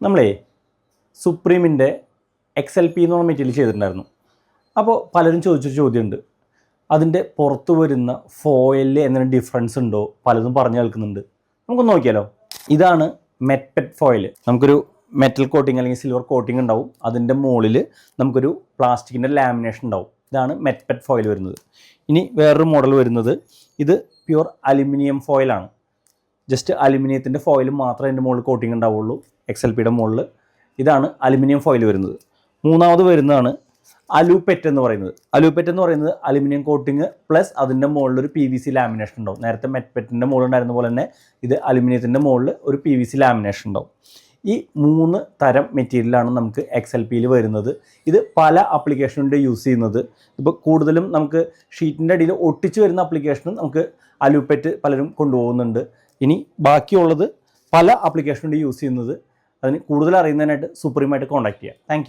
നമ്മളേ സുപ്രീമിൻ്റെ XLP എന്ന് പറഞ്ഞ മെറ്റീരിയൽ ചെയ്തിട്ടുണ്ടായിരുന്നു. അപ്പോൾ പലരും ചോദിച്ചൊരു ചോദ്യമുണ്ട്, അതിൻ്റെ പുറത്ത് വരുന്ന ഫോയിലിൽ എന്തെങ്കിലും ഡിഫറൻസ് ഉണ്ടോ? പലതും പറഞ്ഞു കേൾക്കുന്നുണ്ട്. നമുക്കൊന്ന് നോക്കിയാലോ. ഇതാണ് മെറ്റ്പെറ്റ് ഫോയിൽ. നമുക്കൊരു മെറ്റൽ കോട്ടിങ് അല്ലെങ്കിൽ സിൽവർ കോട്ടിങ് ഉണ്ടാവും. അതിൻ്റെ മുകളിൽ നമുക്കൊരു പ്ലാസ്റ്റിക്കിൻ്റെ ലാമിനേഷൻ ഉണ്ടാവും. ഇതാണ് മെറ്റ്പെറ്റ് ഫോയിൽ വരുന്നത്. ഇനി വേറൊരു മോഡൽ വരുന്നത്, ഇത് പ്യുവർ അലുമിനിയം ഫോയിലാണ്. ജസ്റ്റ് അലുമിനിയത്തിൻ്റെ ഫോയിൽ മാത്രമേ അതിൻ്റെ മുകളിൽ കോട്ടിങ് ഉണ്ടാവുള്ളൂ. XLPയുടെ മുകളിൽ ഇതാണ് അലുമിനിയം ഫോയിൽ വരുന്നത്. മൂന്നാമത് വരുന്നതാണ് അലൂപെറ്റ് എന്ന് പറയുന്നത്. അലൂപെറ്റ് എന്ന് പറയുന്നത് അലുമിനിയം കോട്ടിങ് പ്ലസ് അതിൻ്റെ മുകളിലൊരു PVC ലാമിനേഷൻ ഉണ്ടാവും. നേരത്തെ മെറ്റ്പെറ്റിൻ്റെ മുകളിൽ ഉണ്ടായിരുന്ന പോലെ തന്നെ ഇത് അലുമിനിയത്തിൻ്റെ മുകളിൽ ഒരു PVC ലാമിനേഷൻ ഉണ്ടാവും. ഈ 3 തരം മെറ്റീരിയലാണ് നമുക്ക് XLPയിൽ വരുന്നത്. ഇത് പല ആപ്ലിക്കേഷനുണ്ട് യൂസ് ചെയ്യുന്നത്. ഇപ്പോൾ കൂടുതലും നമുക്ക് ഷീറ്റിൻ്റെ അടിയിൽ ഒട്ടിച്ച് വരുന്ന ആപ്ലിക്കേഷനും നമുക്ക് അലൂപെറ്റ് പലരും കൊണ്ടുപോകുന്നുണ്ട്. ഇനി ബാക്കിയുള്ളത് പല ആപ്ലിക്കേഷനുണ്ട് യൂസ് ചെയ്യുന്നത്. അതിന് കൂടുതൽ അറിയുന്നതിനായിട്ട് സുപ്രീമായിട്ട് കോൺടാക്ട് ചെയ്യാം. താങ്ക്